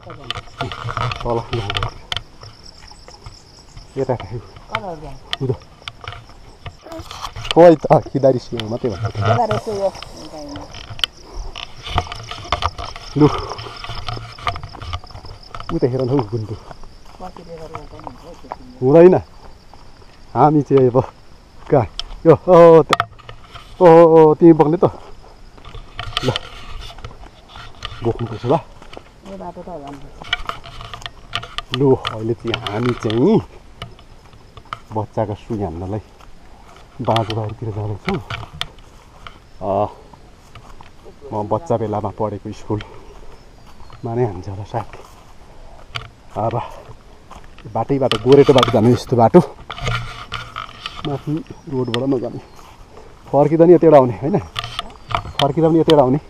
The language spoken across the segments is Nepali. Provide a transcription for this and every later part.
तल यता खोइ त खिदारी सिउँ मात्रै भन्छ लु उता हेर न हौ गुन्डु हुँदैन हामी चाहिँ अब कहाँ यो ओहो तिमी बोक्ने त ल बोक्नुपर्छ ल लु अहिले चाहिँ हामी चाहिँ बच्चाको सुई हान्नलाई बाँझो बारीतिर जाँदैछौँ म बच्चा बेलामा पढेको स्कुलमा नै हान्छ होला सायद अब बाटै बाटो गोरेटो बाटो जाने यस्तो बाटो माथि रोडबाट नजाने फर्किँदा नि यतिवटा आउने होइन फर्किँदा पनि यतिवटा आउने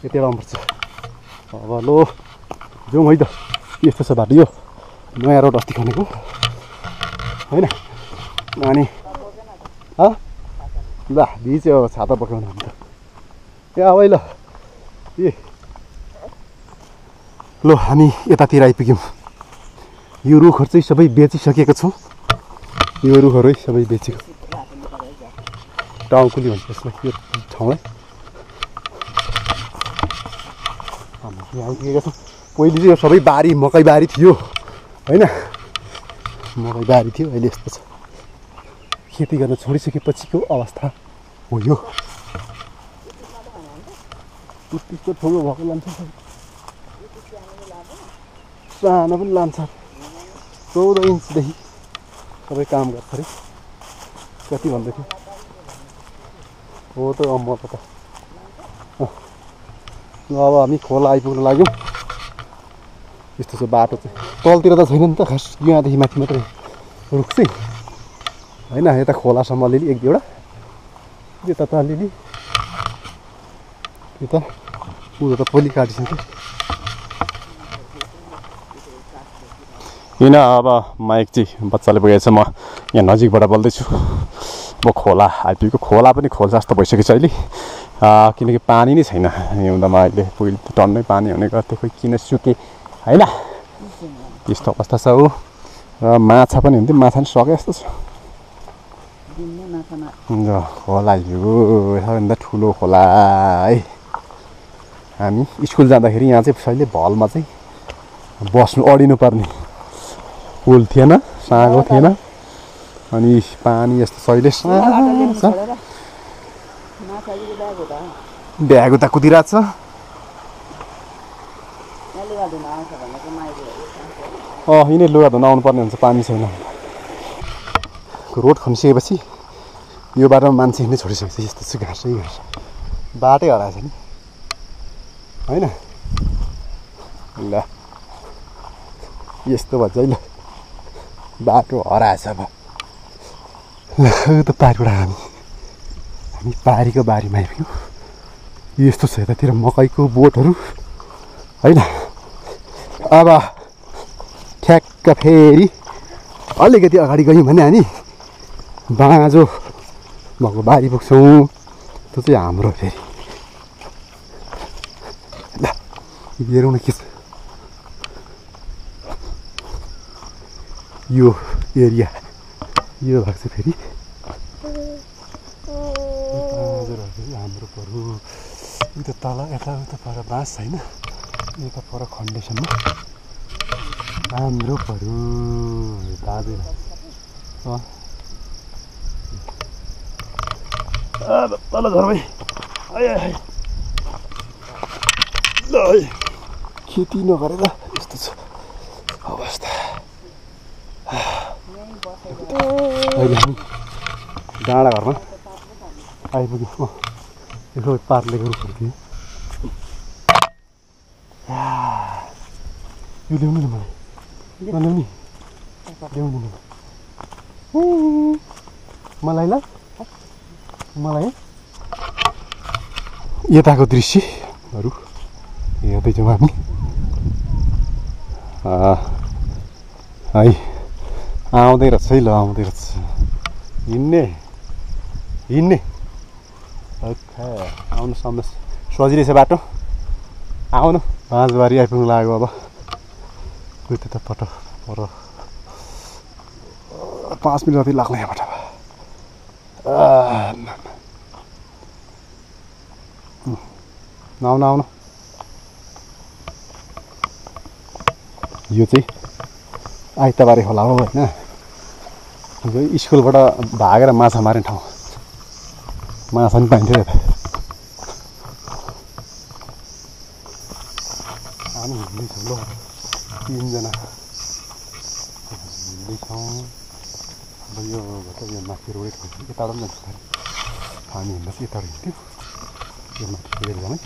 यतिवटा आउनुपर्छ अब लो जाउँ है त यस्तो छ बाटो यो नयाँ रोड अस्ति खनेको होइन अनि ल भिज्यो अब छाता बोकाउनु हामी त ए अब ल ए लो हामी यतातिर आइपुग्यौँ यो रुखहरू चाहिँ सबै बेचिसकेको छौँ यो रुखहरू सबै बेचेको टाउकुली भन्छ यसमा यो ठाउँलाई हामी आइपुगेका छौँ पहिले चाहिँ यो सबै बारी मकै बारी थियो होइन मकै बारी थियो अहिले यस्तो छ खेती गर्न छोडिसकेपछिको अवस्था हो यो त्यस्तो ठुलो भएको लान्छ सानो पनि लान्छ 14 इन्चदेखि सबै काम गर्छ अरे कति भन्दै थियो हो त म त अब हामी खोला आइपुग्न लाग्यौँ यस्तो छ बाटो चाहिँ तलतिर त छैन नि त खास यहाँदेखि माथि मात्रै रुख चाहिँ होइन यता खोलासम्म अलिअलि एक दुईवटा यता त अलिअलि यता उँधो त पहिले काटिसक्यो किन अब माइक चाहिँ बच्चाले बोकेको छ म यहाँ नजिकबाट बोल्दैछु म खोला आइपुगेको खोला पनि खोल्सा जस्तो भइसकेको छ अहिले किनकि पानी नै छैन हिउँदमा अहिले पहिले त टन्नै पानी हुने गर्थ्यो खोइ किन सुके होइन त्यस्तो अवस्था छ हो र माछा पनि हुन्थ्यो माछा पनि सके जस्तो छ खोला यो सबैभन्दा ठुलो खोला है हामी स्कुल जाँदाखेरि यहाँ चाहिँ सहिले भलमा चाहिँ बस्नु अडिनु पर्ने पुल थिएन साँगो थिएन अनि पानी यस्तो सहिले ब्याग उता कुदिरहेको छ यिनै लुगा धुन आउनु पर्ने हुन्छ पानी छैन रोड खनिसकेपछि यो बाटोमा मान्छे हिँड्नै छोडिसकेको छ यस्तो चाहिँ घाँसै घाँस बाटै हराएछ नि होइन ल यस्तो भन्छ है ल बाटो हराएछ अब ल त पारिबाट हामी पारीको बारीमा आइपुग्यौँ यस्तो छ यतातिर मकैको बोटहरू होइन अब ठ्याक्क फेरि अलिकति अगाडि गयौँ भने हामी बाँझो भएको बारी पुग्छौँ त्यो चाहिँ हाम्रो फेरि ल हेरौँ न के छ यो एरिया यो भएको चाहिँ फेरि हाम्रो पऱ्यो उता तल यता उता पर बाँस छैन यता पर खण्डेसम्म हाम्रो पऱ्यो दाजु तल झर भाइ ल है खेती नगरेर यस्तो छ अवस्था अहिले हामी डाँडा घरमा आइपुग्यौँ यसो पार्लेको रुखहरू थियो यो ल्याउनु न मलाई ल्याउनु मलाई ल मलाई यताको दृश्यहरू हेर्दैछौँ हामी है आउँदै रहेछ है ल आउँदै रहेछ हिँड्ने आउनु आउनुहोस् सजिलै छ बाटो आउनु बाँझबारी आइपुग्नु लाग्यो अब त पट पर 5 मिनट जति लाग्ने यहाँबाट आउनु आउनु यो चाहिँ आइतबारे होला हो होइन स्कुलबाट भागेर माछा मार्ने ठाउँ माछा पनि पाइन्थ्यो यता हामी हिँड्दैछौँ ल 3 जना हिँड्दैछौँ अब यो माथि रोडै ठाउँ यताबाट पनि जान्छ हामी हिँड्दा चाहिँ यताबाट हिँड्थ्यो यो माथि पुगेर जाने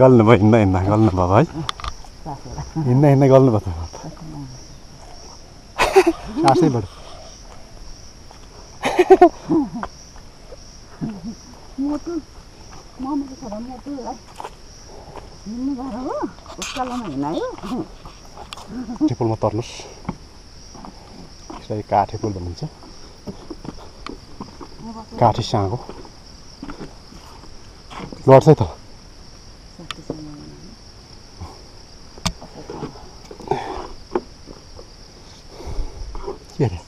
गल्नुभयो हिँड्दा हिँड्दा गल्नुभयो है हिँड्दा हिँड्दा गल्नुभयो त सासैबाट ठेपुलमा तर्नुहोस् यसलाई काठे पुल भनिन्छ काठे साँगो लड्छ है त के अरे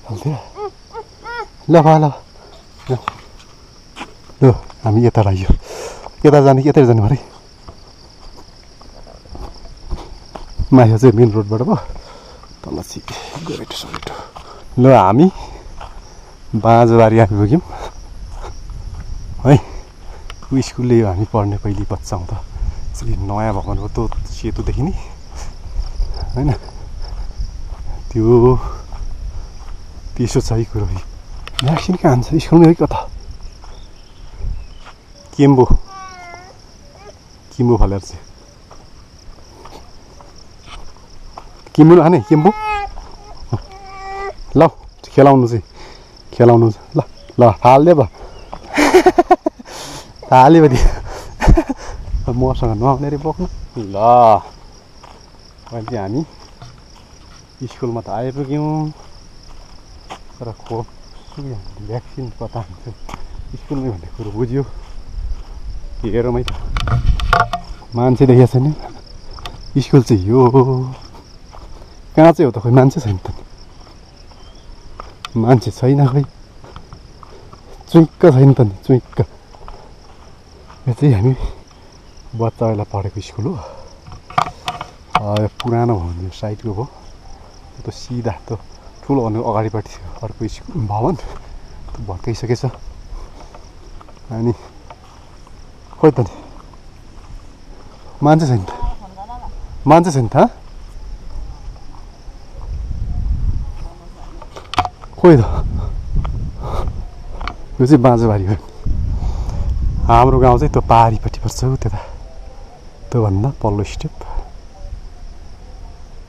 हाल्थ्यो ल ल ल हामी यता लाग्यो यता जाने कि यता जाने अरे माथि चाहिँ मेन रोडबाट भयो तल चाहिँ गोरेटो सोरेटो ल हामी बाँझबारी आइपुग्यौँ है स्कुलले हामी पढ्ने पहिले बच्चा हुँदा नयाँ भवन हो त्यो सेतु देखिने होइन त्यो त्यसो छ है कुरो भ्याक्सिन कहाँ हान्छ स्कुलमै है कता केम्बो फलेर चाहिँ किम्बो हाने केम्बो ल खेलाउनु चाहिँ खेलाउनु ल ल हाल्दे भयो हाल्यो भने मसँग नआउने रे बोक्नु ल अहिले हामी स्कुलमा त आइपुग्यौँ तर खोप भ्याक्सिन कता हुन्छ स्कुलमै भन्ने कुरो बुझ्यो हेरौँ है त मान्छे देखेको छैन स्कुल चाहिँ यो कहाँ चाहिँ हो त खोइ मान्छे छैन त मान्छे छैन खोइ चुइक्क छैन त नि चुइक्क यो चाहिँ हामी बच्चा बेला पढेको स्कुल हो पुरानो भवन साइडको हो त्यो सिधा त्यो ठुलो भन्नु अगाडिपट्टि अर्को स्कुल भवन त्यो भत्काइसकेछ अनि खोइ त नि मान्छे छैन त मान्छे छैन त खोइ त यो चाहिँ बाँझबारी हो हाम्रो गाउँ चाहिँ त्यो पाहाडीपट्टि पर्छ हौ त्यता त्योभन्दा पल्लो स्टेप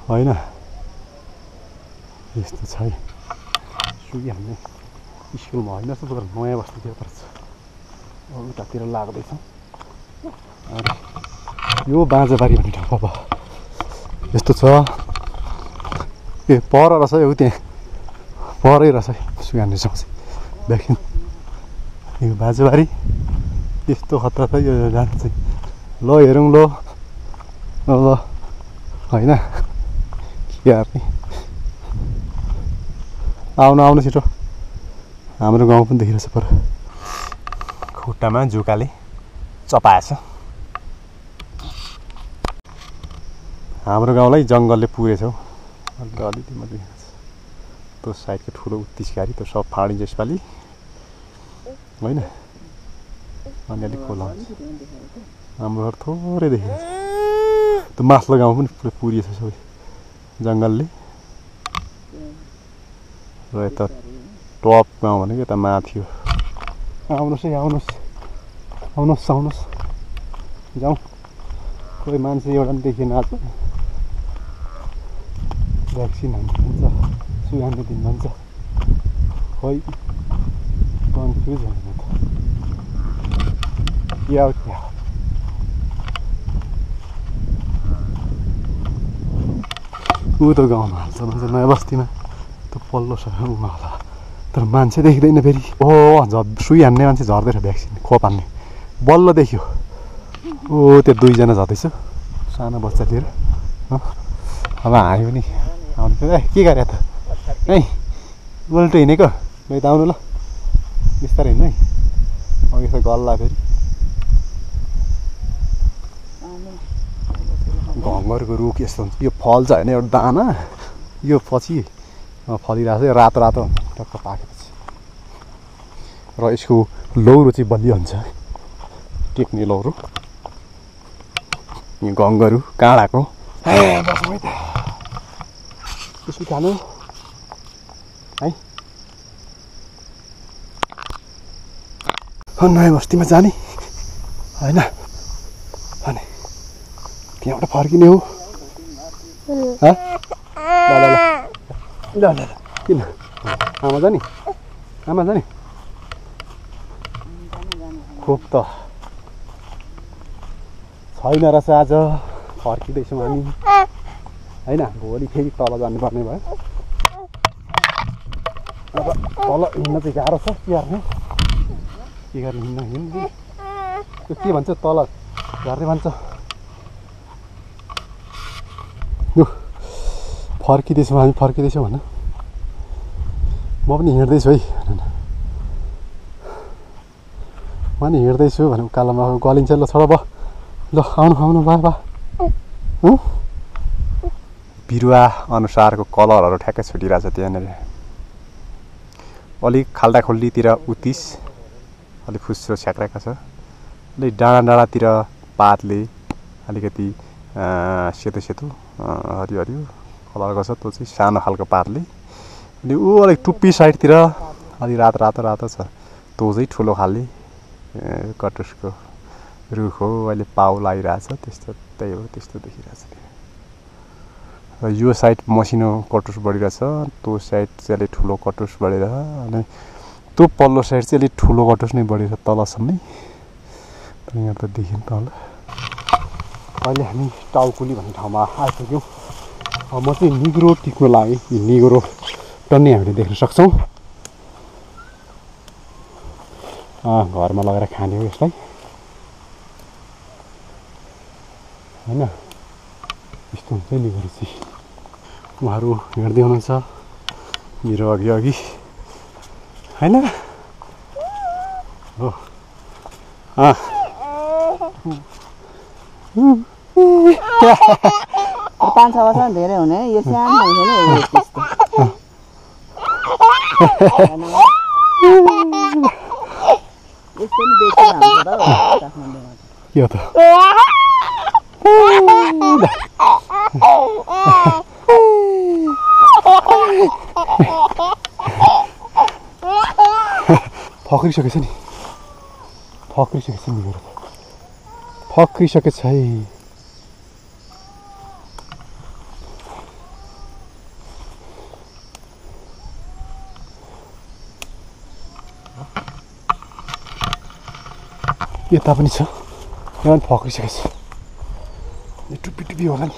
होइन यस्तो छ है सुकी हामी स्कुलमा होइन जस्तो तर नयाँ बस्तीतिर पर्छ उतातिर लाग्दैछ यो बाँझबारी भन्ने ठाउँ अब यस्तो छ ए पर रहेछ है हो त्यहाँ परै रहेछ है सुगाने ठाउँ चाहिँ भ्याक्सिन यो बाँझबारी यस्तो खतरा छ यो जान चाहिँ ल हेरौँ ल होइन के गर्ने आउनु छिटो हाम्रो गाउँ पनि देखिरहेछ पर खुट्टामा जुकाले चपाएछ हाम्रो गाउँलाई जङ्गलले पुगेछ हौ अलिकति मात्रै त्यो साइडको ठुलो उत्तिसकारी त्यो सब फाँडिन्छ यसपालि होइन अनि अलिक खोला हुन्छ हाम्रो घर थोरै देखिन्छ त्यो माथिल्लो गाउँ पनि पुरै पुरिएछ सबै जङ्गलले र यता टप गाउँ भनेको यता माथि हो आउनुहोस् है आउनुहोस् जाउँ कोही मान्छे एउटा पनि देखिएन आज भ्याक्सिन हान्नु भन्छ सुई हान्ने दिन भन्छ खोइ कन्फ्युज हुनु त क्या हो ऊ त गाउँमा हाल्छ भन्छ नयाँ बस्तीमा त्यो पल्लो सहरमा होला तर मान्छे देखिँदैन फेरि। सुई हान्ने मान्छे झर्दैछ भ्याक्सिन खोप हान्ने बल्ल देखियो। त्यो दुईजना झर्दैछ सानो बच्चा लिएर। अब हामी पनि आउनु के गरे त है उल्टो हिँडेको ल त आउनु ल बिस्तारै हिँड्नु है। अब यसो गल्ला फेरि घङ्गरको रुख यस्तो हुन्छ। यो फल्छ होइन एउटा दाना यो पछि फलिरहेको छ रातो रातो टक्क पाकेपछि र यसको लौरो चाहिँ बलियो हुन्छ टेक्ने लौरो। यो घङ्गरु काँडाको बसौँ है त त्यसपछि खानु है। नयाँ बस्तीमा जाने होइन अनि त्यहाँबाट फर्किने हो। ल ल ल किन आमा जाने आमा जाने खोप त छैन रहेछ। आज फर्किँदैछौँ हामी होइन। भोलि फेरि तल जानुपर्ने भयो। अब तल हिँड्न चाहिँ गाह्रो छ के गर्ने हिँड्नु त्यो के भन्छ तल झर्ने भन्छ। यो फर्किँदैछौँ हामी फर्किँदैछौँ भन। म पनि हिँड्दैछु है म नि हिँड्दैछु भने उकालोमा गलिन्छ। ल छोड भयो ल आउनु आउनु बा बिरुवा अनुसारको कलरहरू ठ्याक्कै छुटिरहेछ त्यहाँनिर। अलिक खाल्डा खुल्डीतिर उत्तिस अलिक फुस्रो छ्याक्राएको छ। अलिक डाँडा डाँडातिर पातले अलिकति सेतो सेतो हरियो हरियो कलरको छ। त्यो चाहिँ सानो खालको पातले। अनि अलिक टुप्पी साइडतिर अलिक रातो रातो रातो छ। त्यो चाहिँ ठुलो खाले कटुसको रुख हो। अहिले पाउ लागिरहेछ त्यस्तो त्यही हो त्यस्तो देखिरहेछ। र यो साइड मसिनो कटुस बढिरहेछ। त्यो साइड चाहिँ अलिक ठुलो कटुस बढेर अनि त्यो पल्लो साइड चाहिँ अलिक ठुलो कटुस नै बढेर तलसम्मै यहाँ त देखिन्छ तल। अहिले हामी टाउकुली भन्ने ठाउँमा आइपुग्यौँ। म चाहिँ निगुरो टिक्न लागेँ। यो निगुरो टन्ने हामीले देख्न सक्छौँ। घरमा लगेर खाने हो यसलाई होइन। यस्तो हुन्छ निगुरो चाहिँ। उहाँहरू हिँड्दै हुनुहुन्छ मेरो अघि अघि होइन हो। 5-6 वर्ष धेरै हुने यो सानो हुन्छ नि त्यस्तो। यस्तो नि बेच्न हुन्छ त काठमाडौँमा के हो त फक्रिसकेछ नि फक्रिसकेछ नि मेरो फक्रिसकेछ है। यता पनि छ यहाँ फक्रिसकेछ। टुप्पी टुप्पी होला नि।